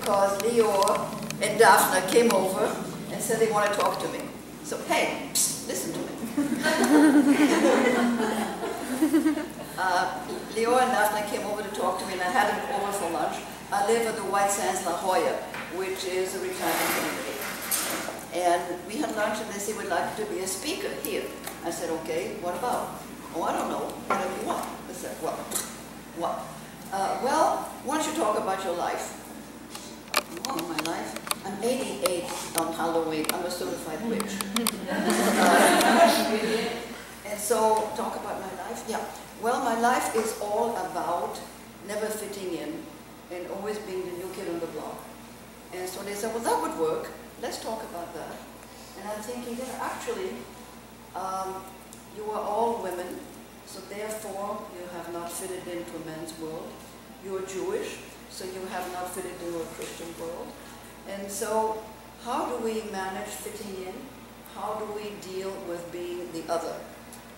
because Leor and Daphne came over and said they want to talk to me. So, hey, psst, listen to me. Leor and Daphne came over to talk to me, and I had them over for lunch. I live at the White Sands La Jolla, which is a retirement community. And we had lunch, and they said, we'd like you to be a speaker here. I said, okay, what about? Oh, I don't know, whatever you want. I said, well, what? Well, why don't you talk about your life? Oh, my life? I'm 88 on Halloween. I'm a certified witch. And so, talk about my life? Yeah. Well, my life is all about never fitting in and always being the new kid on the block. And so they said, well, that would work. Let's talk about that. And I'm thinking, yeah, actually, you are all women, so therefore you have not fitted into men's world. You are Jewish, so you have not fitted into a Christian world. And so how do we manage fitting in? How do we deal with being the other?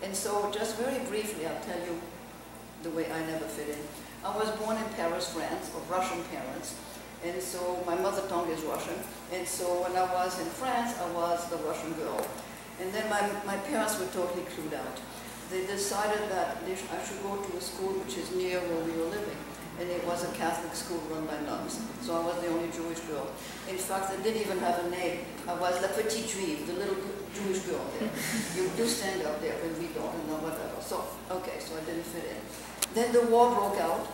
And so just very briefly, I'll tell you the way I never fit in. I was born in Paris, France, of Russian parents. And so my mother tongue is Russian. And so when I was in France, I was the Russian girl. And then my parents were totally clued out. They decided that I should go to a school which is near where we were living. And it was a Catholic school run by nuns. So I was the only Jewish girl. In fact, I didn't even have a name. I was la petite juive, the little Jewish girl there. You do stand up there when we don't, and whatever. So, okay, so I didn't fit in. Then the war broke out,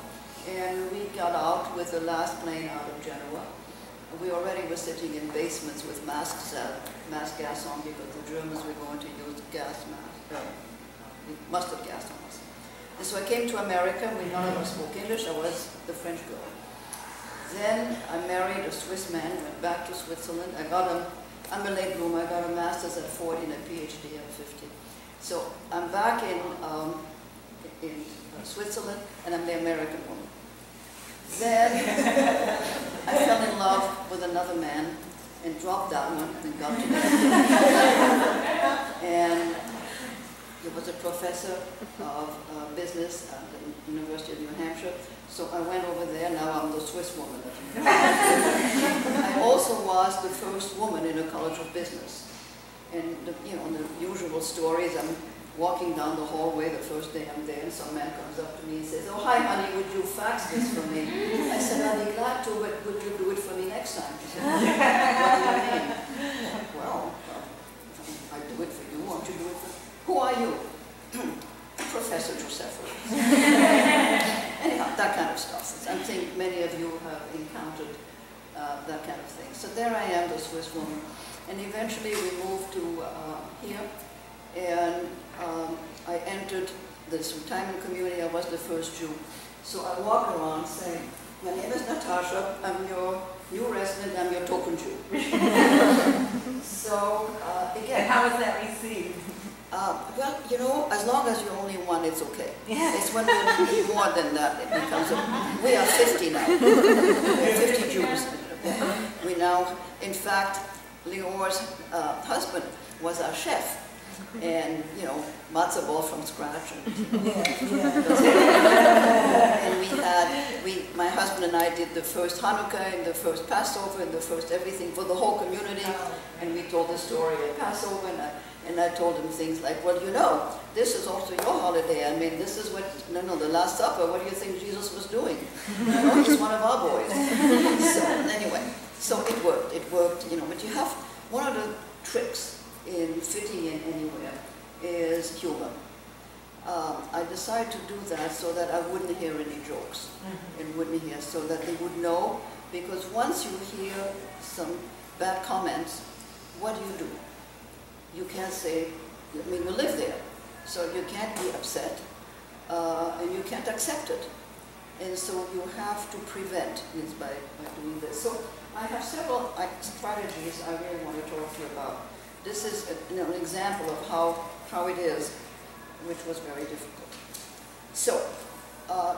and we got out with the last plane out of Genoa. We already were sitting in basements with mask gas on because the Germans were going to use mustard gas on us. And so I came to America. None of us spoke English. I was the French girl. Then I married a Swiss man, went back to Switzerland. I'm a late bloomer. I got a master's at 40 and a Ph.D. at 50. So I'm back in Switzerland, and I'm the American woman. Then I fell in love with another man and dropped that one and got to And he was a professor of business at the University of New Hampshire. So I went over there. Now I'm the Swiss woman. I also was the first woman in a college of business. And the usual stories, I'm walking down the hallway the first day I'm there, and some man comes up to me and says, oh, hi, honey, would you fax this for me? I said, I'd be glad to, but would you do it for me next time? He said, what do you mean? Well, I do it for you. Won't you do it for me? Who are you? Professor Josefowitz. Anyhow, that kind of stuff. I think many of you have encountered that kind of thing. So there I am, the Swiss woman. And eventually we moved to here. And I entered this retirement community. I was the first Jew. So I walk around saying, my name is Natasha, I'm your new resident, I'm your token Jew. So again. And how was that received? Well, as long as you're only one, it's okay. It's when we more than that, it becomes we are 50 now. We're 50 Jews. We now, in fact, Leor's husband was our chef. And, matzo ball from scratch. And my husband and I did the first Hanukkah and the first Passover and the first everything for the whole community. And we told the story of Passover, and I told him things like, well, this is also your holiday. I mean, this is what, the Last Supper, what do you think Jesus was doing? He's one of our boys. So, anyway, so it worked, but you have one of the tricks in fitting in anywhere is humor. I decided to do that so that I wouldn't hear any jokes and wouldn't hear, so that they would know, because once you hear some bad comments, what do? You can't say, you live there, so you can't be upset and you can't accept it. And so you have to prevent this by doing this. So I have several strategies I really want to talk to you about. This is an example of how it is, which was very difficult. So,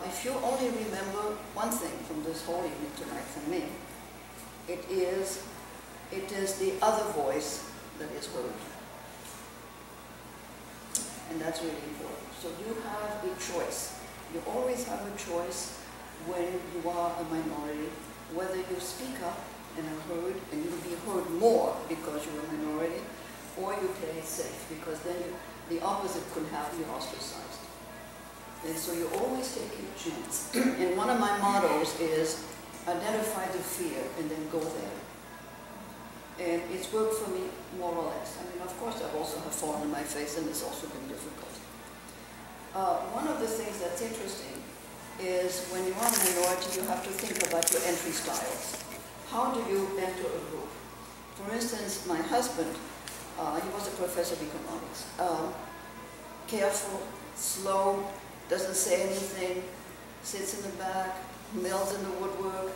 if you only remember one thing from this whole evening tonight from me, it is the other voice that is heard. And that's really important. So you have a choice. You always have a choice when you are a minority whether you speak up and are heard, and you'll be heard more because you're a minority, or you play it safe, because then the opposite could happen, you're ostracized. And so you're always taking a chance. And one of my mottos is, identify the fear and then go there. And it's worked for me more or less. I mean, of course, I've also have fallen on my face, and it's also been difficult. One of the things that's interesting is when you are a minority, you have to think about your entry styles. How do you enter a group? For instance, my husband, he was a professor of economics. Careful, slow, doesn't say anything, sits in the back, mills in the woodwork,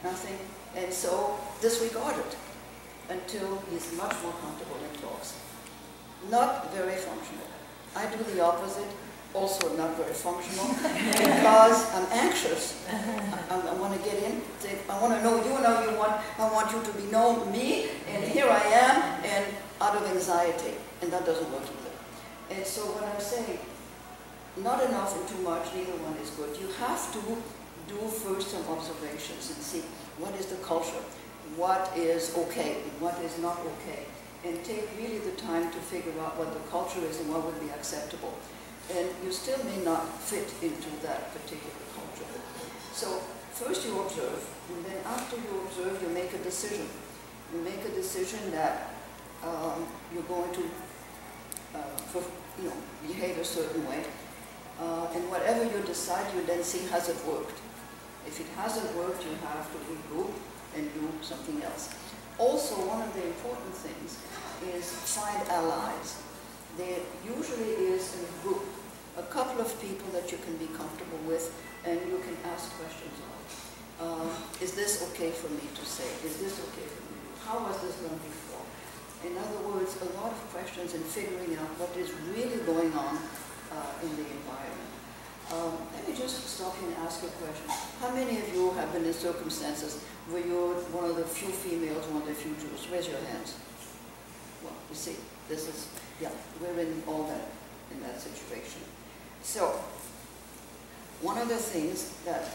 nothing. And so disregarded until he's much more comfortable and talks. Not very functional. I do the opposite, also not very functional, because I'm anxious. I want to get in, I want to know you, I want you to be known me, and here I am, and out of anxiety, and that doesn't work either. And so what I'm saying, not enough and too much, neither one is good. You have to do first some observations and see what is the culture, what is okay, and what is not okay, and take really the time to figure out what the culture is and what would be acceptable. And you still may not fit into that particular culture. So first you observe, and then after you observe, you make a decision. You make a decision that you're going to behave a certain way. And whatever you decide, you then see, has it worked? If it hasn't worked, you have to regroup and do something else. Also, one of the important things is find allies. There usually is in a group a couple of people that you can be comfortable with and you can ask questions of. Is this okay for me to say? Is this okay for me? How was this done before? In other words, a lot of questions and figuring out what is really going on in the environment. Let me just stop you and ask you a question. How many of you have been in circumstances where you're one of the few females, one of the few Jews? Raise your hands. Well, you see, this is, yeah, we're in all that, in that situation. So, one of the things that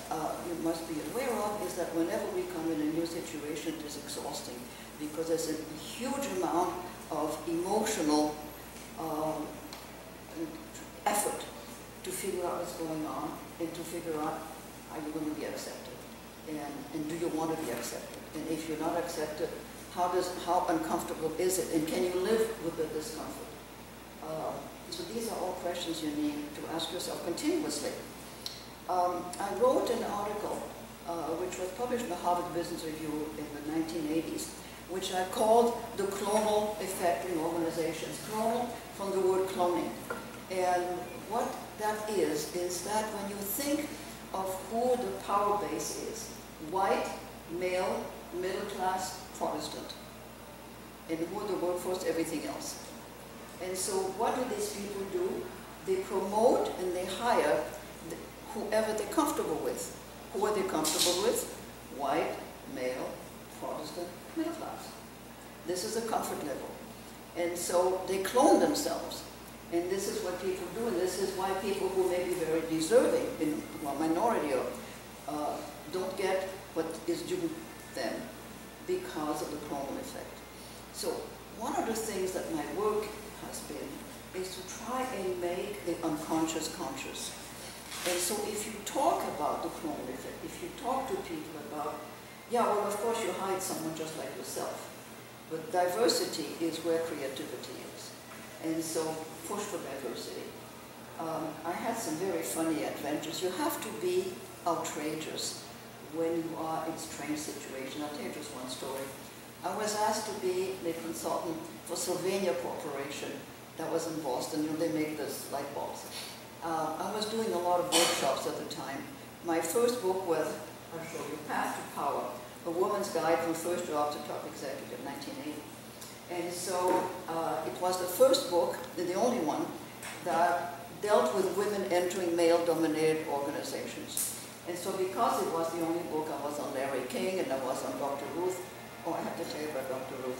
you must be aware of is that whenever we come in a new situation, it is exhausting because there's a huge amount of emotional effort to figure out what's going on and to figure out, are you going to be accepted? And do you want to be accepted? And if you're not accepted, how uncomfortable is it? And can you live with the discomfort? So these are all questions you need to ask yourself continuously. I wrote an article which was published in the Harvard Business Review in the 1980s, which I called the clonal effect in organizations. Clonal from the word cloning. And what that is that when you think of who the power base is, white, male, middle class, Protestant, and who the workforce, everything else. And so what do these people do? They promote and they hire whoever they're comfortable with. Who are they comfortable with? White, male, Protestant, middle class. This is a comfort level. And so they clone themselves. And this is what people do, and this is why people who may be very deserving, in a minority of, don't get what is due them because of the clonal effect. So one of the things that my work has been is to try and make the unconscious conscious. And so if you talk about the clonal effect, if you talk to people about, yeah, well, of course you hide someone just like yourself, but diversity is where creativity is. And so push for diversity. I had some very funny adventures. You have to be outrageous when you are in strange situations. I'll tell you just one story. I was asked to be the consultant for Sylvania Corporation that was in Boston. You know, they make this light bulbs. I was doing a lot of workshops at the time. My first book was, I'll show you, Path to Power, A Woman's Guide from First Job to Top Executive, 1980. And so it was the first book, the only one, that dealt with women entering male-dominated organizations. And so because it was the only book, I was on Larry King and I was on Dr. Ruth. Oh, I have to tell you about Dr. Ruth.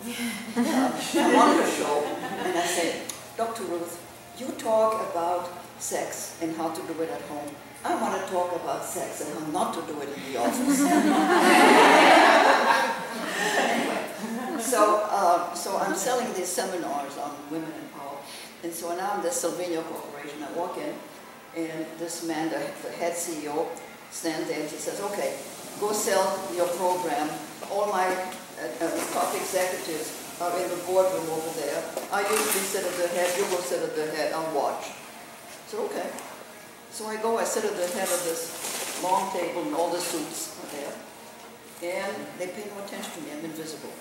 I'm on her show and I said, Dr. Ruth, you talk about sex and how to do it at home. I want to talk about sex and how not to do it in the office. Anyway, so I'm selling these seminars on women in power. And so now I'm the Sylvania Corporation. I walk in, and this man, the head CEO, stands there and he says, okay, go sell your program. All my top executives are in the boardroom over there. I usually sit at the head, you go sit at the head, I'll watch. So okay. So I go, I sit at the head of this long table and all the suits are there. And they pay no attention to me, I'm invisible.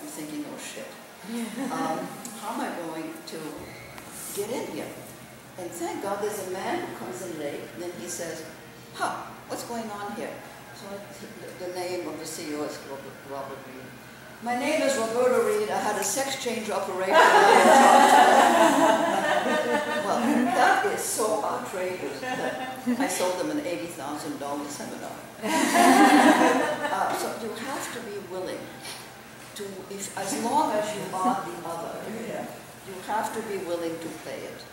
I'm thinking, oh shit. How am I going to get in here? And thank God there's a man who comes in late, and then he says, huh, what's going on here? So the name of the CEO is Robert Reed. My name is Roberta Reed. I had a sex change operation. Well, that is so outrageous that I sold them an $80,000 seminar. So you have to be willing to, as long as you are the other, you have to be willing to play it,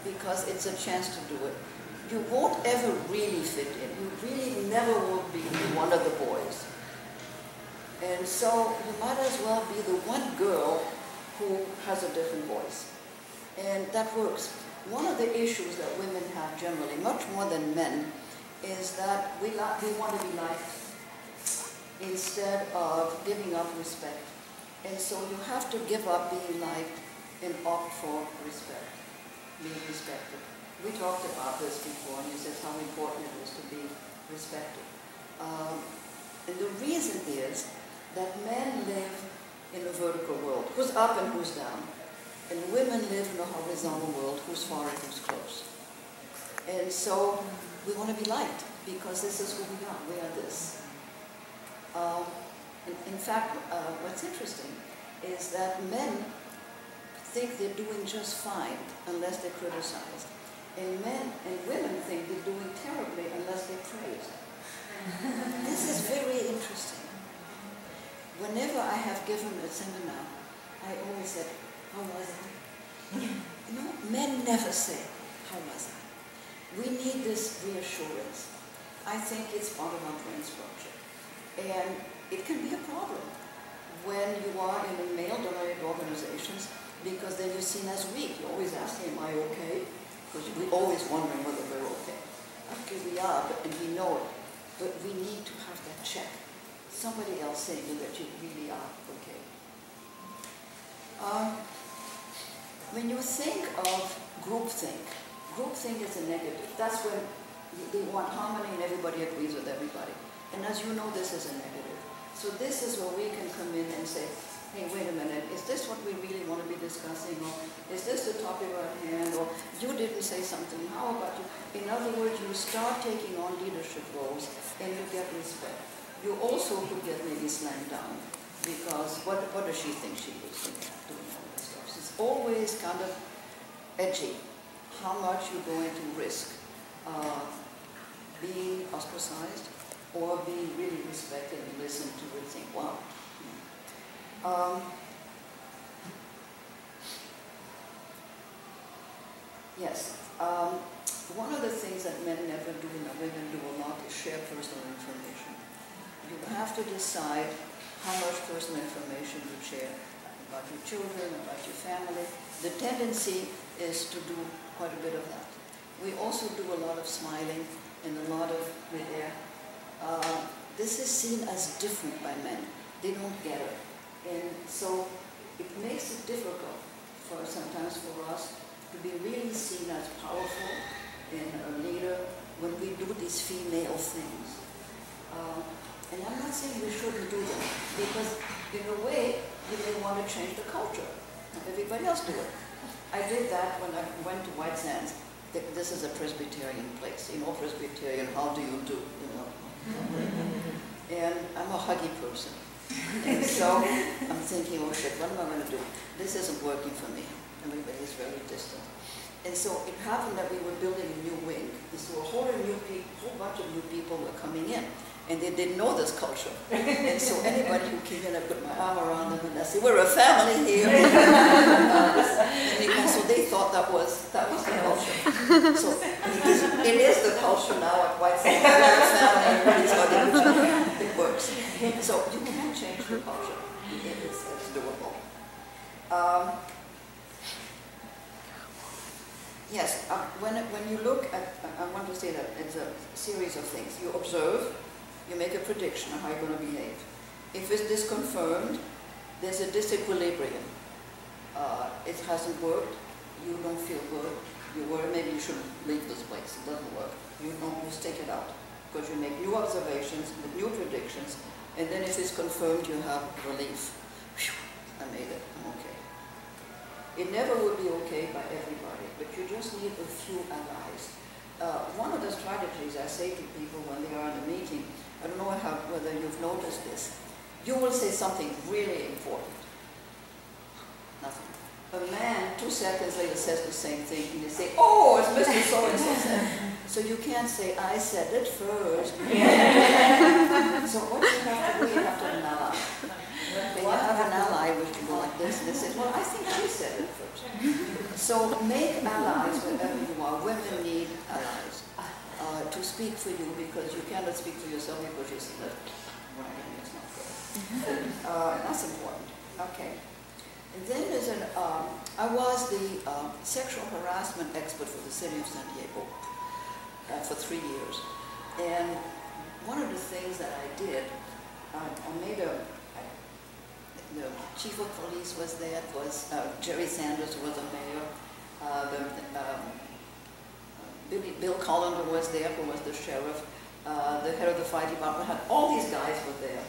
because it's a chance to do it. You won't ever really fit in. You really never will be one of the boys. And so you might as well be the one girl who has a different voice. And that works. One of the issues that women have generally, much more than men, is that we want to be liked instead of giving up respect. And so you have to give up being liked and opt for respect, being respected. We talked about this before, and you said how important it is to be respected. And the reason is that men live in a vertical world, who's up and who's down, and women live in a horizontal world, who's far and who's close. And so we want to be liked, because this is who we are. We are this. In fact, what's interesting is that men think they're doing just fine unless they're criticized. And men and women think they're doing terribly unless they're praised. This is very interesting. Whenever I have given a seminar, I always said, how was I? You know, men never say, how was I? We need this reassurance. I think it's part of our brain structure. And it can be a problem when you are in a male-dominated organizations, because then you're seen as weak. You're always asking, am I okay? Because we're always wondering whether we're okay. Okay, we are, and we know it. But we need to have that check. Somebody else saying that you really are okay. When you think of groupthink is a negative. That's when they want harmony and everybody agrees with everybody. And as you know, this is a negative. So this is where we can come in and say, hey, wait a minute, is this what we really want to be discussing? Or is this the topic at hand? Or you didn't say something, how about you? In other words, you start taking on leadership roles and you get respect. You also could get maybe slammed down, because what does she think she is doing all this stuff? So it's always kind of edgy, how much you're going to risk being ostracized or being really respected and listened to and think, wow. Yes, one of the things that men never do and that women do a lot is share personal information. You have to decide how much personal information you share about your children, about your family. The tendency is to do quite a bit of that. We also do a lot of smiling and a lot of mid-air. This is seen as different by men. They don't get it. And so it makes it difficult sometimes for us to be really seen as powerful and a leader when we do these female things. And I'm not saying we shouldn't do them, because in a way, you may want to change the culture. Everybody else do it. I did that when I went to White Sands. This is a Presbyterian place. You know, Presbyterian, how do you do? You know. And I'm a huggy person. And so I'm thinking, oh shit, what am I going to do? This isn't working for me. Everybody's very distant. And so it happened that we were building a new wing. And so a whole bunch of new people were coming in. And they didn't know this culture. And so anybody who came in, I put my arm around them and I said, we're a family here. And so they thought that was the culture. So it is the culture now at White Sands. We're a family, everybody's hugging each other. It works. So you can change the culture. It's doable. Yes, when you look at, I want to say that it's a series of things. You observe, you make a prediction of how you're going to behave. If it's disconfirmed, there's a disequilibrium. It hasn't worked, you don't feel good, you worry maybe you should leave this place, it doesn't work. You stick it out, because you make new observations, with new predictions, and then if it's confirmed, you have relief. Whew, I made it, I'm okay. It never will be okay by everybody, but you just need a few allies. One of the strategies I say to people when they are in a meeting, I don't know whether you've noticed this, you will say something really important. Nothing. A man, 2 seconds later, says the same thing, and they say, oh, it's Mr. So-and-so said. So you can't say, I said it first. So what you have to do, you have to have an ally. When you have an ally, which you go like this, and they say, well, I think she said it first. So make allies wherever you are. Women need allies to speak for you, because you cannot speak for yourself because you see that writing is not good. That's important. Okay. And then there's I was the sexual harassment expert for the city of San Diego for 3 years. And one of the things that I did, I made the chief of police was there, it was Jerry Sanders, who was the mayor, Bill Collender was there, who was the sheriff, the head of the fire department, had all these guys were there.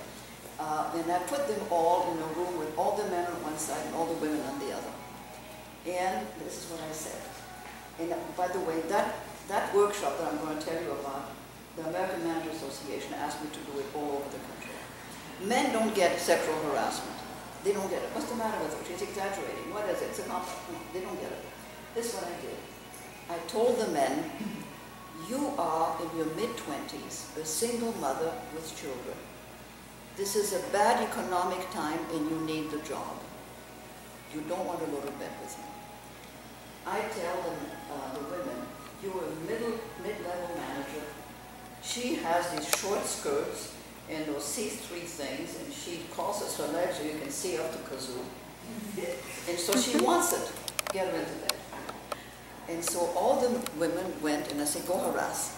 And I put them all in a room with all the men on one side and all the women on the other. And this is what I said. And by the way, that workshop that I'm going to tell you about, the American Manager Association asked me to do it all over the country. Men don't get sexual harassment. They don't get it. What's the matter with her? She's exaggerating. What is it? It's a compliment. No, they don't get it. This is what I did. I told the men, you are in your mid-20s, a single mother with children. This is a bad economic time and you need the job. You don't want to go to bed with me. I tell them, the women, you're a mid-level manager. She has these short skirts and those see-through things, and she crosses her legs so you can see up the kazoo. And so she wants it. Get her into bed. And so all the women went, and I said, go harass.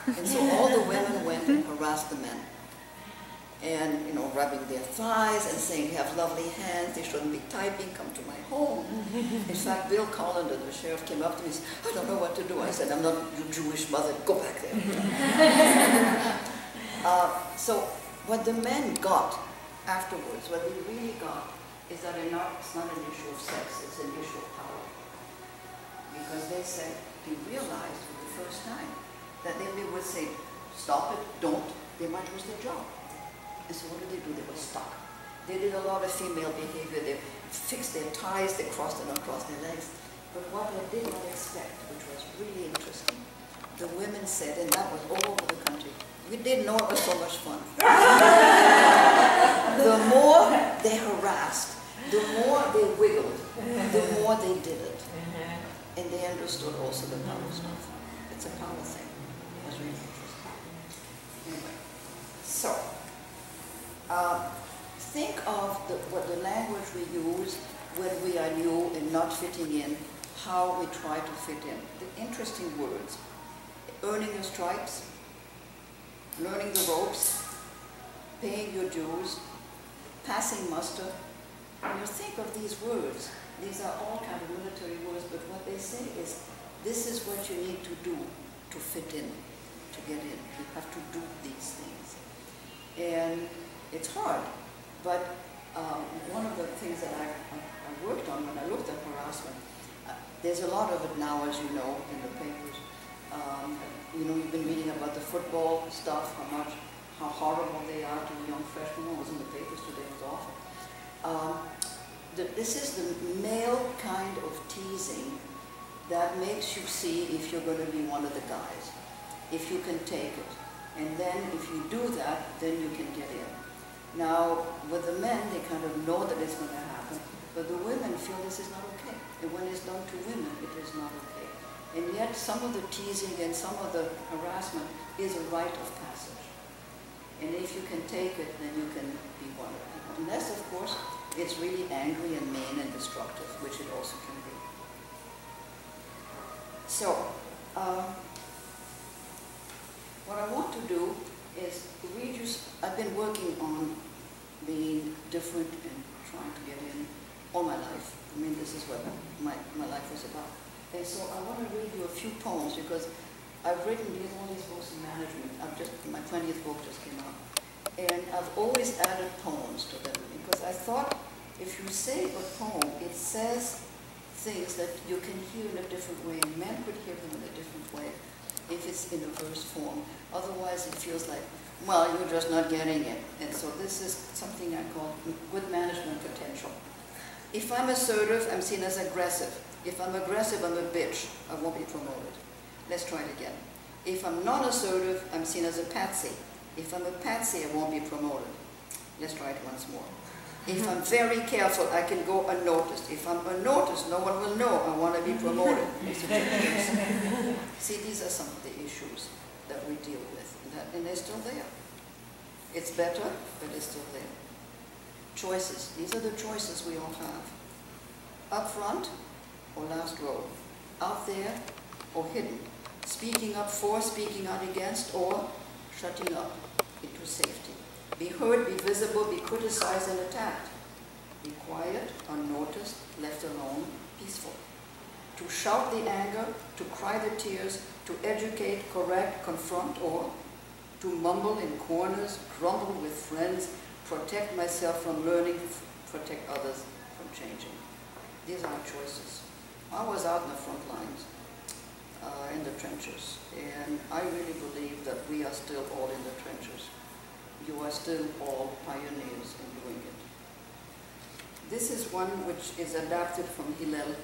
And so all the women went and harassed the men. And, you know, rubbing their thighs and saying, you have lovely hands, they shouldn't be typing, come to my home. In fact, Bill Collender, the sheriff, came up to me and said, I don't know what to do. I said, I'm not your Jewish mother, go back there. So what the men got afterwards, what they really got, is that it's not an issue of sex, it's an issue of power. Because they said, they realized for the first time that they would say, stop it, don't, they might lose their job. And so what did they do? They were stuck. They did a lot of female behavior. They fixed their ties, they crossed and uncrossed their legs. But what I did not expect, which was really interesting, the women said, and that was all over the country, we didn't know it was so much fun. The more they harassed, the more they wiggled, the more they did it. And they understood also the power stuff. It's a power thing. It was really interesting. Anyway, so, think of what the language we use when we are new and not fitting in, how we try to fit in. The interesting words: earning your stripes, learning the ropes, paying your dues, passing muster. When you think of these words, these are all kind of military words, but what they say is, this is what you need to do to fit in, to get in. You have to do these things. And it's hard, but one of the things that I worked on when I looked at harassment, there's a lot of it now, as you know, in the papers. You know, you've been reading about the football stuff, how horrible they are to the young freshmen. It was in the papers today, it was awful. This is the male kind of teasing that makes you see if you're going to be one of the guys, if you can take it. And then if you do that, then you can get in. Now, with the men, they kind of know that it's going to happen, but the women feel this is not okay. And when it's done to women, it is not okay. And yet, some of the teasing and some of the harassment is a rite of passage. And if you can take it, then you can be one of them. Unless, of course, it's really angry and mean and destructive, which it also can be. So, what I want to do is read you, I've been working on being different and trying to get in all my life. I mean, this is what my life was about. And so I want to read you a few poems because I've written all these books in management. My 20th book just came out. And I've always added poems to them because I thought if you say a poem, it says things that you can hear in a different way, and men could hear them in a different way if it's in a verse form. Otherwise, it feels like, well, you're just not getting it. And so this is something I call good management potential. If I'm assertive, I'm seen as aggressive. If I'm aggressive, I'm a bitch. I won't be promoted. Let's try it again. If I'm non-assertive, I'm seen as a patsy. If I'm a patsy, I won't be promoted. Let's try it once more. If I'm very careful, I can go unnoticed. If I'm unnoticed, no one will know I want to be promoted. See, these are some of the issues that we deal with, and they're still there. It's better, but it's still there. Choices. These are the choices we all have. Up front or last row. Out there or hidden. Speaking up for, speaking out against, or shutting up into safety. Be heard, be visible, be criticized and attacked. Be quiet, unnoticed, left alone, peaceful. To shout the anger, to cry the tears, to educate, correct, confront, or to mumble in corners, grumble with friends, protect myself from learning, protect others from changing. These are our choices. I was out in the front lines, in the trenches, and I really believe that we are still all in the trenches. You are still all pioneers in doing it. This is one which is adapted from Hillel.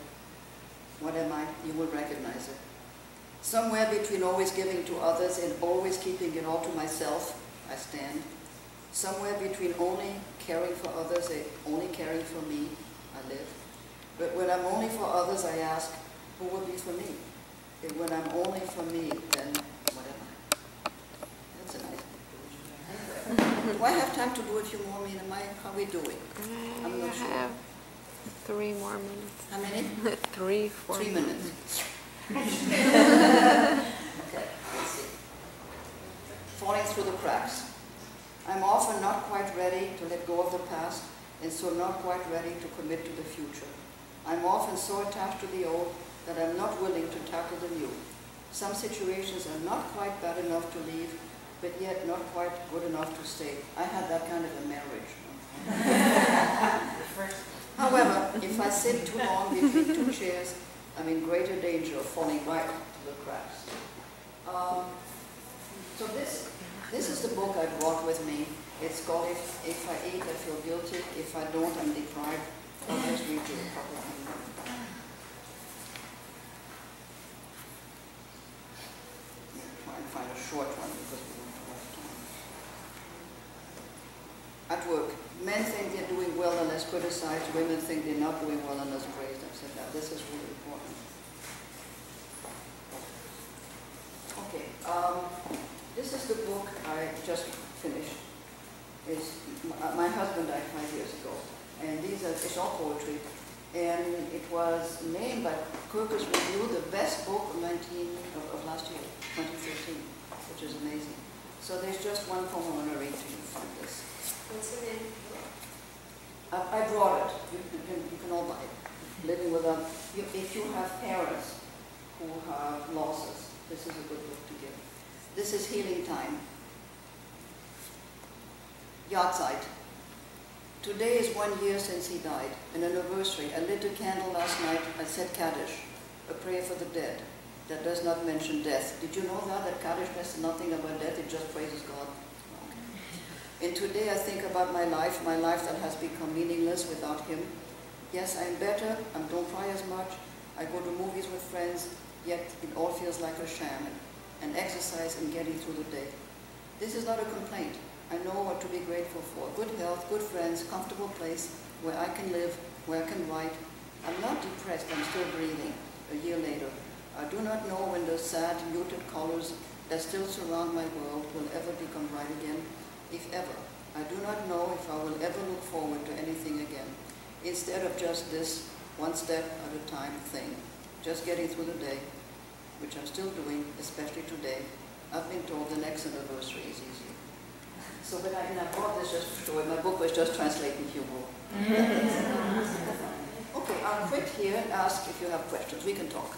What am I? You will recognize it. Somewhere between always giving to others and always keeping it all to myself, I stand. Somewhere between only caring for others and only caring for me, I live. But when I'm only for others, I ask, who will be for me? And when I'm only for me, then what am I? That's a nice conclusion. Do I have time to do a few more? How are we doing? I'm not sure. I have 3 more minutes. How many? 3, 4 3 minutes. Okay, let's see. Falling through the cracks. I'm often not quite ready to let go of the past, and so not quite ready to commit to the future. I'm often so attached to the old that I'm not willing to tackle the new. Some situations are not quite bad enough to leave, but yet not quite good enough to stay. I had that kind of a marriage. However, if I sit too long between 2 chairs, I'm in greater danger of falling right to the cracks. So this is the book I brought with me. It's called If I Eat, I Feel Guilty. If I Don't, I'm Deprived. I'll just read you a couple of things. Try and find a short one because we don't have time. At work, men think they're doing well unless criticized. Women think they're not doing well unless praised. I've said that. This is really important. Okay. This is the book I just finished. My husband died 5 years ago, and it's all poetry. And it was named by Kirkus Review the best book of last year, 2013, which is amazing. So there's just one poem I want to read to you from this. What's the name? I brought it. You can all buy it. Living Without. If you have parents who have losses, this is a good book to give. This is Healing Time. Yahrzeit. Today is 1 year since he died, an anniversary. I lit a candle last night. I said Kaddish, a prayer for the dead that does not mention death. Did you know that Kaddish says nothing about death, it just praises God? Okay. And today I think about my life that has become meaningless without him. Yes, I'm better, I don't cry as much, I go to movies with friends, yet it all feels like a sham, an exercise in getting through the day. This is not a complaint. I know what to be grateful for. Good health, good friends, comfortable place where I can live, where I can write. I'm not depressed, I'm still breathing a year later. I do not know when the sad, muted colors that still surround my world will ever become bright again, if ever. I do not know if I will ever look forward to anything again, instead of just this one step at a time thing, just getting through the day, which I'm still doing, especially today. I've been told the next anniversary is easier. So when I brought this just to show it, my book was just translating humor. Okay, I'll quit here and ask if you have questions. We can talk.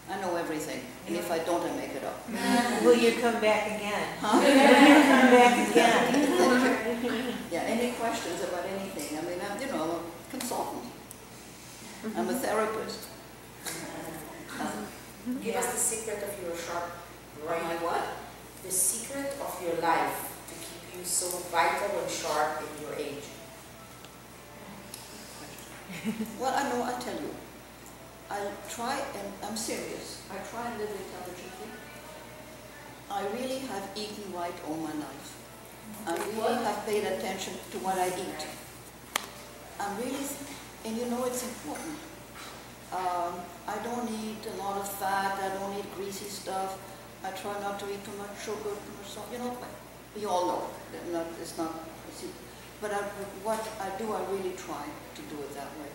I know everything, and if I don't, I make it up. Will you come back again? Huh? Will you come back again? Yeah, any questions about anything? I mean, I'm, I'm a consultant. I'm a therapist. Give us the secret of your sharp brain. My what? The secret of your life to keep you so vital and sharp in your age. Well, I know, I'll tell you. I try, and I'm serious, I try and live intelligently. I really have eaten right all my life. I really have paid attention to what I eat. I'm really, and it's important. I don't eat a lot of fat, I don't eat greasy stuff. I try not to eat too much sugar, too much salt, we all know, it's not, but what I do, I really try to do it that way.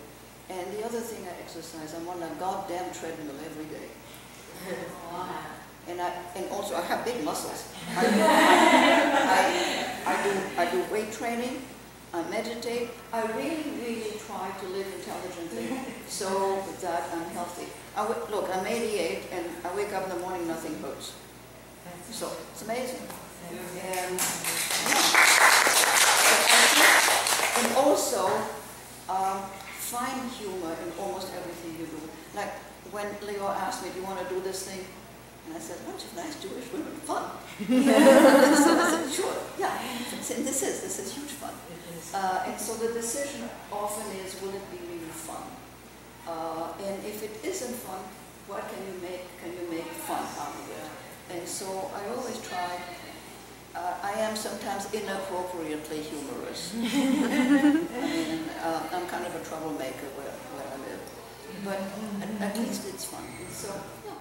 And the other thing, I exercise. I'm on a goddamn treadmill every day. And also I have big muscles. I do weight training. I meditate. I really, really try to live intelligently so that I'm healthy. Look, I'm 88, and I wake up in the morning, nothing hurts. So it's amazing. And and also. Find humor in almost everything you do. Like when Leo asked me, do you want to do this thing? And I said, bunch of nice Jewish women, fun. So I said, sure, yeah. And this is huge fun. And so the decision often is, will it be really fun? And if it isn't fun, what can you make fun out of it? And so I always try. I am sometimes inappropriately humorous. I mean, I'm kind of a troublemaker where I live. But at least it's fun. And so, yeah.